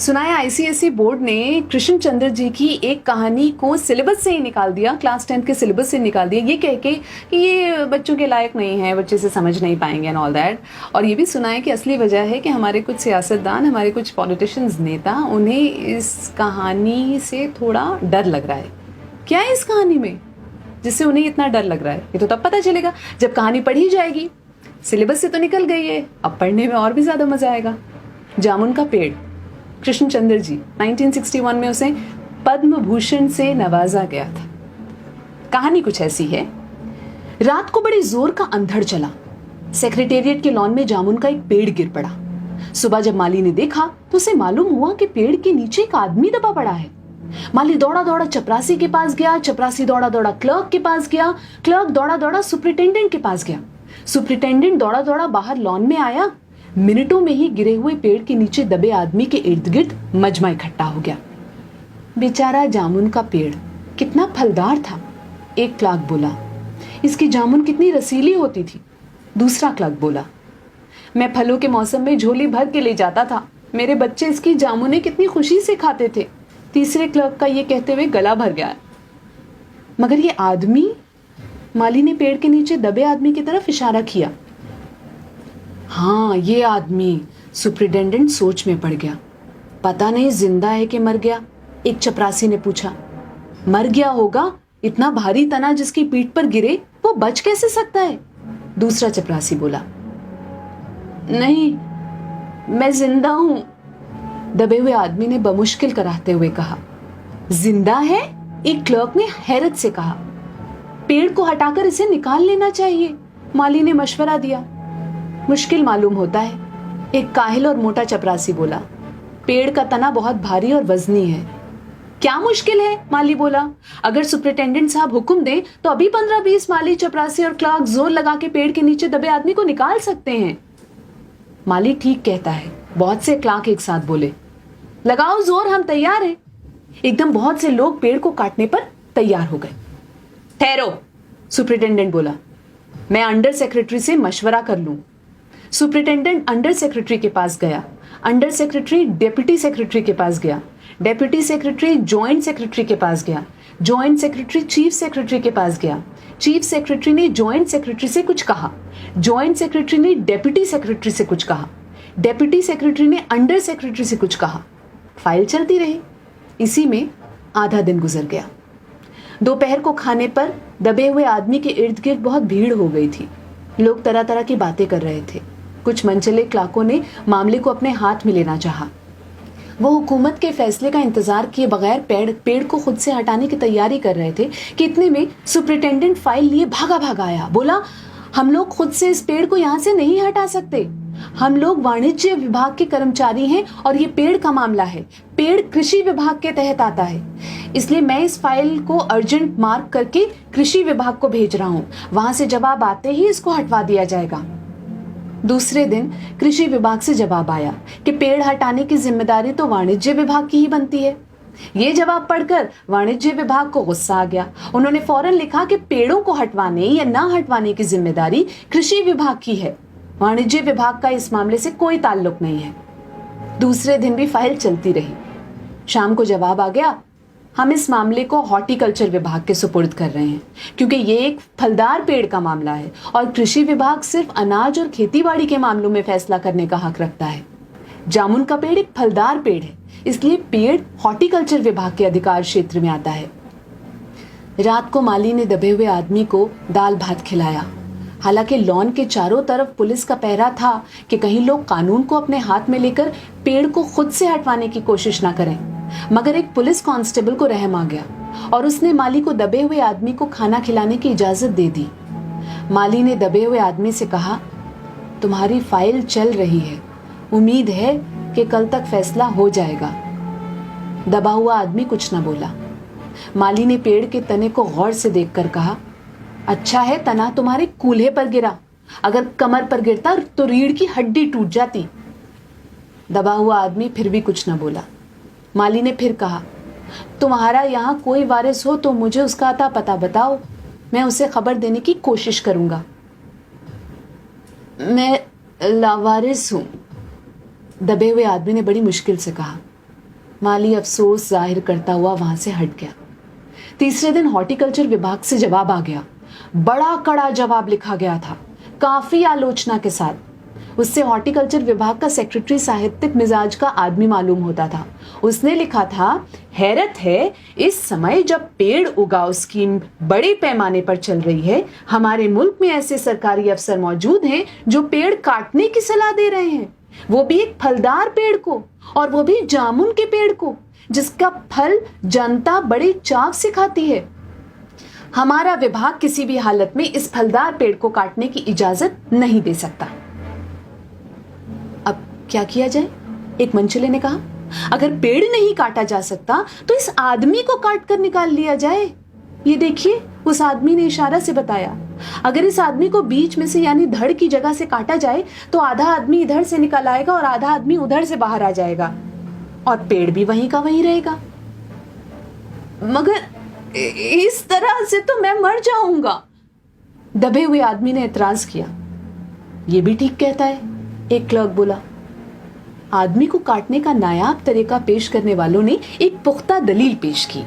सुना है ICSE board ने कृष्ण चंद्र जी की एक कहानी को सिलेबस से ही निकाल दिया, क्लास 10 के सिलेबस से निकाल दिया, ये कह के कि ये बच्चों के लायक नहीं है, बच्चे से समझ नहीं पाएंगे एंड ऑल दैट। और ये भी सुना है कि असली वजह है कि हमारे कुछ सियासतदान, हमारे कुछ पॉलिटिशियंस, नेता, उन्हें इस कहानी से थोड़ा डर लग रहा है। क्या है इस कहानी में जिससे उन्हें इतना डर लग रहा है? ये तो तब पता चलेगा जब कहानी पढ़ी जाएगी। सिलेबस से तो निकल गई है, अब पढ़ने में और भी ज़्यादा मज़ा आएगा। जामुन का पेड़, कृष्णचंद्र जी, 1961 में उसे पद्म भूषण से नवाजा गया था। कहानी कुछ ऐसी है। रात को बड़े जोर का अंधड़ चला। सेक्रेटेरिएट के लॉन में जामुन का एक पेड़ गिर पड़ा। सुबह जब माली ने देखा तो उसे मालूम हुआ कि पेड़ के नीचे एक आदमी दबा पड़ा है। माली दौड़ा दौड़ा चपरासी के पास गया, चपरासी दौड़ा दौड़ा क्लर्क के पास गया, क्लर्क दौड़ा दौड़ा सुपरिटेंडेंट के पास गया, सुपरिटेंडेंट दौड़ा दौड़ा बाहर लॉन में आया। मिनटों में ही गिरे हुए पेड़ के नीचे दबे आदमी के इर्द गिर्द मजमा इकट्ठा हो गया। बेचारा जामुन का पेड़ कितना फलदार था, एक क्लर्क बोला। इसकी जामुन कितनी रसीली होती थी, दूसरा क्लर्क बोला। मैं फलों के मौसम में झोली भर के ले जाता था, मेरे बच्चे इसकी जामुनें कितनी खुशी से खाते थे, तीसरे क्लर्क का ये कहते हुए गला भर गया। मगर ये आदमी, माली ने पेड़ के नीचे दबे आदमी की तरफ इशारा किया। हाँ, ये आदमी, सुपरिटेंडेंट सोच में पड़ गया। पता नहीं जिंदा है कि मर गया, एक चपरासी ने पूछा। मर गया होगा, इतना भारी तना जिसकी पीठ पर गिरे वो बच कैसे सकता है, दूसरा चपरासी बोला। नहीं, मैं जिंदा हूं, दबे हुए आदमी ने बमुश्किल कराते हुए कहा। जिंदा है, एक क्लर्क ने हैरत से कहा। पेड़ को हटाकर इसे निकाल लेना चाहिए, माली ने मशवरा दिया। मुश्किल मालूम होता है, एक काहिल और मोटा चपरासी बोला। पेड़ का तना बहुत भारी और वजनी है। क्या मुश्किल है, माली बोला। अगर सुपरिटेंडेंट साहब हुक्म दें तो अभी 15-20 माली, चपरासी और क्लर्क जोर लगा के पेड़ के नीचे दबे आदमी को निकाल सकते हैं। माली ठीक कहता है, बहुत से क्लर्क एक साथ बोले। लगाओ जोर, हम तैयार हैं। एकदम बहुत से लोग पेड़ को काटने पर तैयार हो गए। ठहरो, सुपरिटेंडेंट बोला, मैं अंडर सेक्रेटरी से मशवरा कर लूं। सुपरिटेंडेंट अंडर सेक्रेटरी के पास गया, अंडर सेक्रेटरी डेप्यूटी सेक्रेटरी के पास गया, डेप्यूटी सेक्रेटरी जॉइंट सेक्रेटरी के पास गया, जॉइंट सेक्रेटरी चीफ सेक्रेटरी के पास गया, चीफ सेक्रेटरी ने जॉइंट सेक्रेटरी से कुछ कहा, जॉइंट सेक्रेटरी ने डेप्यूटी सेक्रेटरी से कुछ कहा, डेप्यूटी सेक्रेटरी ने अंडर सेक्रेटरी से कुछ कहा। फाइल चलती रही। इसी में आधा दिन गुजर गया। दोपहर को खाने पर दबे हुए आदमी के इर्द गिर्द बहुत भीड़ हो गई थी। लोग तरह तरह की बातें कर रहे थे। कुछ मनचले क्लर्कों ने मामले को अपने हाथ में लेना चाहा। वो हुकूमत के फैसले का इंतजार किए बगैर पेड़ को खुद से हटाने की तैयारी कर रहे थे कि इतने में सुपरिटेंडेंट फाइल लिए भागा भागा आया। बोला, हम लोग खुद से इस पेड़ को यहाँ से नहीं हटा सकते, हम लोग वाणिज्य विभाग के कर्मचारी हैं और ये पेड़ का मामला है, पेड़ कृषि विभाग के तहत आता है, इसलिए मैं इस फाइल को अर्जेंट मार्क करके कृषि विभाग को भेज रहा हूँ, वहां से जवाब आते ही इसको हटवा दिया जाएगा। दूसरे दिन कृषि विभाग से जवाब आया कि पेड़ हटाने की जिम्मेदारी तो वाणिज्य विभाग की ही बनती है। ये जवाब पढ़कर वाणिज्य विभाग को गुस्सा आ गया। उन्होंने फौरन लिखा कि पेड़ों को हटवाने या ना हटवाने की जिम्मेदारी कृषि विभाग की है, वाणिज्य विभाग का इस मामले से कोई ताल्लुक नहीं है। दूसरे दिन भी फाइल चलती रही। शाम को जवाब आ गया, हम इस मामले को हॉर्टिकल्चर विभाग के सुपुर्द कर रहे हैं क्योंकि ये एक फलदार पेड़ का मामला है और कृषि विभाग सिर्फ अनाज और खेतीबाड़ी के मामलों में फैसला करने का हक रखता है। जामुन का पेड़ एक फलदार पेड़ है, इसलिए पेड़ हॉर्टिकल्चर विभाग के अधिकार क्षेत्र में आता है। रात को माली ने दबे हुए आदमी को दाल भात खिलाया। हालांकि लॉन के चारों तरफ पुलिस का पहरा था कि कहीं लोग कानून को अपने हाथ में लेकर पेड़ को खुद से हटवाने की कोशिश ना करें। मगर एक पुलिस कांस्टेबल को रहम आ गया और उसने माली को दबे हुए आदमी को खाना खिलाने की इजाजत दे दी। माली ने दबे हुए आदमी से कहा, तुम्हारी फाइल चल रही है, उम्मीद है कि कल तक फैसला हो जाएगा। दबा हुआ आदमी कुछ न बोला। माली ने पेड़ के तने को गौर से देखकर कहा, अच्छा है तना तुम्हारे कूल्हे पर गिरा, अगर कमर पर गिरता तो रीढ़ की हड्डी टूट जाती। दबा हुआ आदमी फिर भी कुछ न बोला। माली ने फिर कहा, तुम्हारा यहाँ कोई वारिस हो तो मुझे उसका अता पता बताओ, मैं उसे खबर देने की कोशिश करूंगा। मैं लावारिस हूं, दबे हुए आदमी ने बड़ी मुश्किल से कहा। माली अफसोस जाहिर करता हुआ वहां से हट गया। तीसरे दिन हॉर्टिकल्चर विभाग से जवाब आ गया। बड़ा कड़ा जवाब लिखा गया था, काफी आलोचना के साथ। उससे हॉर्टिकल्चर विभाग का सेक्रेटरी साहित्यिक मिजाज का आदमी मालूम होता था। उसने लिखा था, हैरत है इस समय जब पेड़ उगाओ स्कीम बड़े पैमाने पर चल रही है, हमारे मुल्क में ऐसे सरकारी अफसर मौजूद हैं जो पेड़ काटने की सलाह दे रहे हैं, वो भी एक फलदार पेड़ को, और वो भी जामुन के पेड़ को, जिसका फल जनता बड़े चाव से खाती है। हमारा विभाग किसी भी हालत में इस फलदार पेड़ को काटने की इजाजत नहीं दे सकता। अब क्या किया जाए? एक मंचले ने कहा, अगर पेड़ नहीं काटा जा सकता तो इस आदमी को काट कर निकाल लिया जाए। ये देखिए, उस आदमी ने इशारा से बताया। अगर इस आदमी को बीच में से यानी धड़ की जगह से काटा जाए तो आधा आदमी इधर से निकल आएगा और आधा आदमी उधर से बाहर आ जाएगा, और पेड़ भी वहीं का वहीं रहेगा। मगर इस तरह से तो मैं मर जाऊंगा, दबे हुए आदमी ने एतराज किया। यह भी ठीक कहता है, एक क्लर्क बोला। आदमी को काटने का नायाब तरीका पेश करने वालों ने एक पुख्ता दलील पेश की।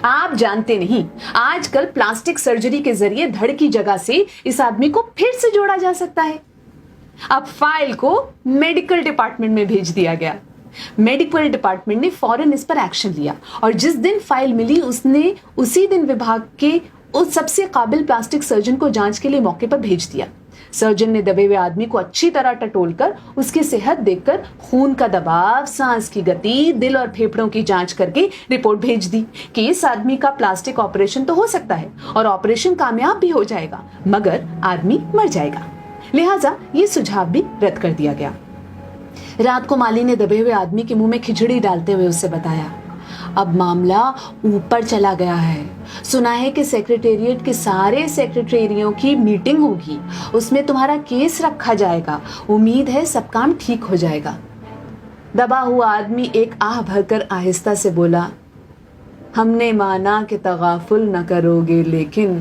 आप जानते नहीं, आजकल प्लास्टिक सर्जरी के जरिए धड़ की जगह से इस आदमी को फिर से जोड़ा जा सकता है। अब फाइल को मेडिकल डिपार्टमेंट में भेज दिया गया। मेडिकल डिपार्टमेंट ने फौरन इस पर एक्शन लिया, और जिस दिन फाइल मिली उसने उसी दिन विभाग के उस सबसे काबिल प्लास्टिक सर्जन को जांच के लिए मौके पर भेज दिया। सर्जन ने दबे हुए आदमी को अच्छी तरह टटोलकर उसकी सेहत देखकर खून का दबाव, सांस की गति, दिल और फेफड़ों की जांच करके रिपोर्ट भेज दी कि इस आदमी का प्लास्टिक ऑपरेशन तो हो सकता है और ऑपरेशन कामयाब भी हो जाएगा, मगर आदमी मर जाएगा। लिहाजा ये सुझाव भी रद्द कर दिया गया। रात को माली ने दबे हुए आदमी के मुंह में खिचड़ी डालते हुए उससे बताया, अब मामला ऊपर चला गया है। सुना है कि सेक्रेटेरिएट के सारे सेक्रेटरियों की मीटिंग होगी, उसमें तुम्हारा केस रखा जाएगा। उम्मीद है सब काम ठीक हो जाएगा। दबा हुआ आदमी एक आह भरकर आहिस्ता से बोला, हमने माना कि तगाफुल न करोगे, लेकिन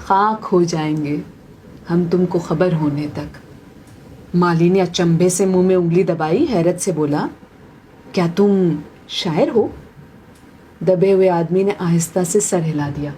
खाक हो जाएंगे हम तुमको खबर होने तक। माली ने अचंभे से मुंह में उंगली दबाई, हैरत से बोला, क्या तुम शायर हो? दबे हुए आदमी ने आहिस्ता से सर हिला दिया।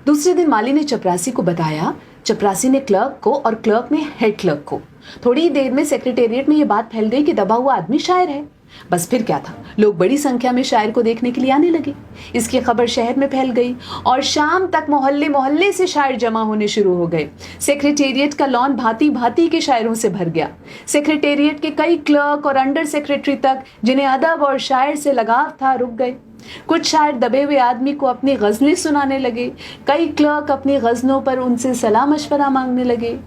दूसरे दिन माली ने चपरासी को बताया, चपरासी ने क्लर्क को और क्लर्क ने हेड क्लर्क को। थोड़ी देर में सेक्रेटेरिएट में यह बात फैल गई कि दबा हुआ आदमी शायर है। बस फिर क्या था, लोग बड़ी संख्या में शायर को देखने के लिए आने लगे। इसकी खबर शहर में फैल गई और शाम तक मोहल्ले मोहल्ले से शायर जमा होने शुरू हो गए। सेक्रेटेरिएट का लॉन भांति भांति के शायरों से भर गया। सेक्रेटेरिएट के कई क्लर्क और अंडर सेक्रेटरी तक, जिन्हें अदब और शायर से लगाव था, रुक गए। कुछ शायर दबे हुए आदमी को अपनी गजलें सुनाने लगे। कई क्लर्क अपनी गजलों पर उनसे सलाह मशवरा मांगने लगे।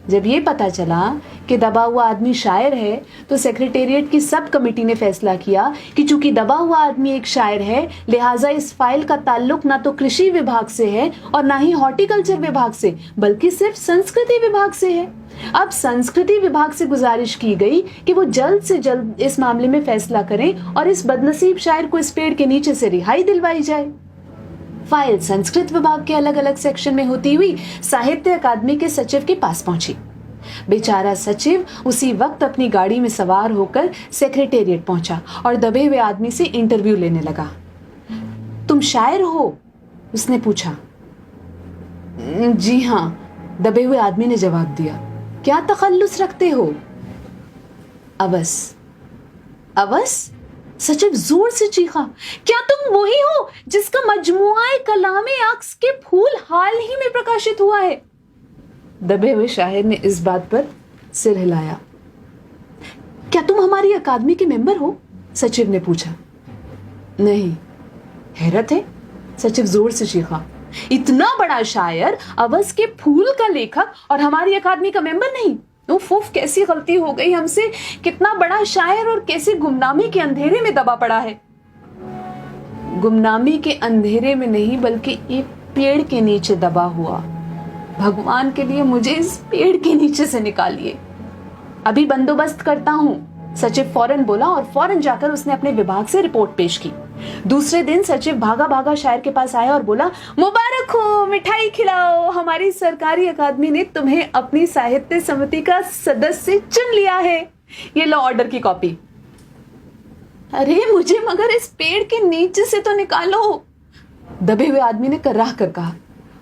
जब ये पता चला कि दबा हुआ आदमी शायर है तो सेक्रेटेरिएट की सब कमेटी ने फैसला किया कि चूंकि दबा हुआ आदमी एक शायर है, लिहाजा इस फाइल का ताल्लुक ना तो कृषि विभाग से है और ना ही हॉर्टिकल्चर विभाग से, बल्कि सिर्फ संस्कृति विभाग से है। अब संस्कृति विभाग से गुजारिश की गई कि वो जल्द से जल्द इस मामले में फैसला करें और इस बदनसीब शायर को इस पेड़ के नीचे से रिहाई दिलवाई जाए। फाइल संस्कृत विभाग के अलग अलग सेक्शन में होती हुई साहित्य अकादमी के सचिव के पास पहुंची। बेचारा सचिव उसी वक्त अपनी गाड़ी में सवार होकर सेक्रेटेरिएट पहुंचा और दबे हुए आदमी से इंटरव्यू लेने लगा। तुम शायर हो? उसने पूछा। जी हां, दबे हुए आदमी ने जवाब दिया। क्या तखल्लुस रखते हो? अवस। अवस? सचिव जोर से चीखा, क्या तुम वही हो जिसका मजमुआए कलामे अक्स के फूल हाल ही में प्रकाशित हुआ है? दबे हुए शायर ने इस बात पर सिर हिलाया। क्या तुम हमारी अकादमी के मेंबर हो? सचिव ने पूछा। नहीं। हैरत है, सचिव जोर से चीखा, इतना बड़ा शायर, अवस के फूल का लेखक और हमारी अकादमी का मेंबर नहीं? उफ, कैसी गलती हो गई हमसे। कितना बड़ा शायर और कैसे गुमनामी के अंधेरे में दबा पड़ा है। गुमनामी के अंधेरे में नहीं, बल्कि एक पेड़ के नीचे दबा हुआ। भगवान के लिए मुझे इस पेड़ के नीचे से निकालिए। अभी बंदोबस्त करता हूं, सचिव फौरन बोला और फौरन जाकर उसने अपने विभाग से रिपोर्ट पेश की। दूसरे दिन सचिव भागा भागा शायर के पास आया और बोला, मुबारक हो, मिठाई खिलाओ, हमारी सरकारी अकादमी ने तुम्हें अपनी साहित्य समिति का सदस्य चुन लिया है। ये लो ऑर्डर की कॉपी। अरे मुझे मगर इस पेड़ के नीचे से तो निकालो, दबे हुए आदमी ने कर्राह कर कहा।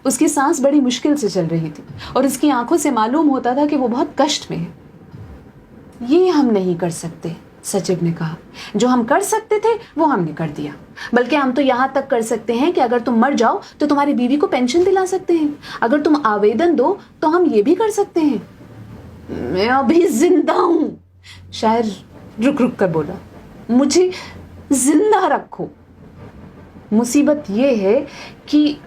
उसकी सांस बड़ी मुश्किल से चल रही थी और उसकी आंखों से मालूम होता था कि वो बहुत कष्ट में है। ये हम नहीं कर सकते, सचिव ने कहा। जो हम कर सकते थे वो हमने कर दिया। बल्कि हम तो यहाँ तक कर सकते हैं कि अगर तुम मर जाओ तो तुम्हारी बीवी को पेंशन दिला सकते हैं। अगर तुम आवेदन दो तो हम ये भी कर सकते हैं। मैं अभी जिंदा हूं, शायर रुक रुक कर बोला। मुझे जिंदा रखो। मुसीबत ये है कि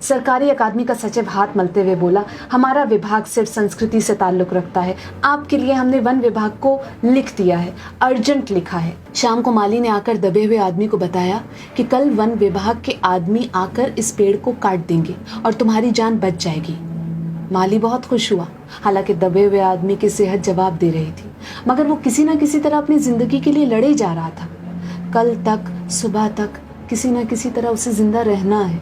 सरकारी अकादमी का सचिव हाथ मलते हुए बोला, हमारा विभाग सिर्फ संस्कृति से ताल्लुक रखता है। आपके लिए हमने वन विभाग को लिख दिया है, अर्जेंट लिखा है। शाम को माली ने आकर दबे हुए आदमी को बताया कि कल वन विभाग के आदमी आकर इस पेड़ को काट देंगे और तुम्हारी जान बच जाएगी। माली बहुत खुश हुआ। हालांकि दबे हुए आदमी की सेहत जवाब दे रही थी, मगर वो किसी न किसी तरह अपनी जिंदगी के लिए लड़े जा रहा था। कल तक सुबह तक किसी न किसी तरह उसे जिंदा रहना है।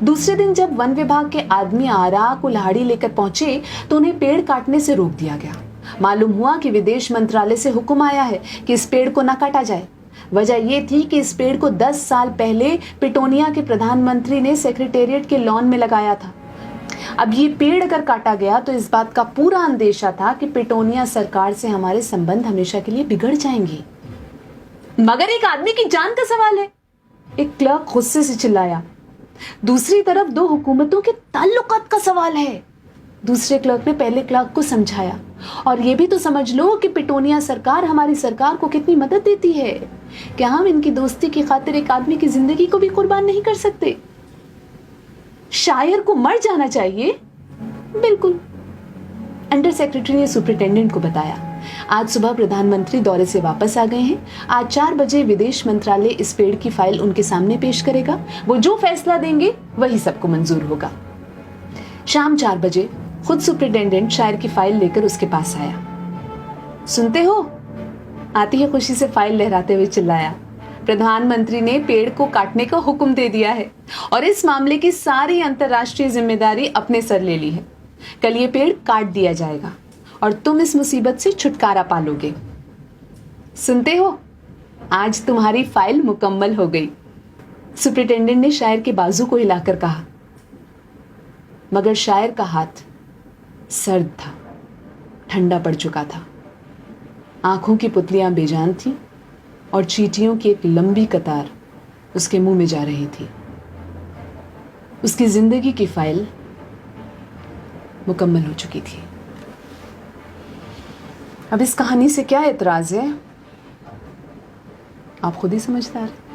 दूसरे दिन जब वन विभाग के आदमी आरा कुल्हाड़ी लेकर पहुंचे तो उन्हें पेड़ काटने से रोक दिया गया। मालूम हुआ कि विदेश मंत्रालय से हुक्म आया है कि इस पेड़ को न काटा जाए। वजह यह थी कि इस पेड़ को 10 साल पहले पिटोनिया के प्रधानमंत्री ने सेक्रेटेरिएट के लॉन में लगाया था। अब ये पेड़ अगर काटा गया तो इस बात का पूरा अंदेशा था कि पिटोनिया सरकार से हमारे संबंध हमेशा के लिए बिगड़ जाएंगे। मगर एक आदमी की जान का सवाल है, एक क्लर्क गुस्से से चिल्लाया। दूसरी तरफ दो हुकूमतों के ताल्लुकात का सवाल है। दूसरे क्लर्क ने पहले क्लर्क को समझाया, और ये भी तो समझ लो कि पिटोनिया सरकार हमारी सरकार को कितनी मदद देती है। क्या हम इनकी दोस्ती की खातिर एक आदमी की जिंदगी को भी कुर्बान नहीं कर सकते? शायर को मर जाना चाहिए? बिल्कुल। अंडर सेक्रेटरी ने सुपरिटेंडेंट को बताया। आज सुबह प्रधानमंत्री दौरे से वापस आ गए हैं। आज 4 बजे विदेश मंत्रालय इस पेड़ की फाइल उनके सामने पेश करेगा। वो जो फैसला देंगे वही सबको मंजूर होगा। शाम 4 बजे खुद सुपरिटेंडेंट शायर की फाइल लेकर उसके पास आया। सुनते हो? आती है खुशी से फाइल लहराते हुए चिल्लाया। प्रधानमंत्री ने पेड़ को काटने का हुक्म दे दिया है और इस मामले की सारी अंतर्राष्ट्रीय जिम्मेदारी अपने सर ले ली है। कल ये पेड़ काट दिया जाएगा और तुम इस मुसीबत से छुटकारा पालोगे। सुनते हो? आज तुम्हारी फाइल मुकम्मल हो गई। सुपरिटेंडेंट ने शायर के बाजू को हिलाकर कहा। मगर शायर का हाथ सर्द था, ठंडा पड़ चुका था। आंखों की पुतलियां बेजान थी और चींटियों की एक लंबी कतार उसके मुंह में जा रही थी। उसकी जिंदगी की फाइल मुकम्मल हो चुकी थी। अब इस कहानी से क्या एतराज है, आप खुद ही समझदार हैं।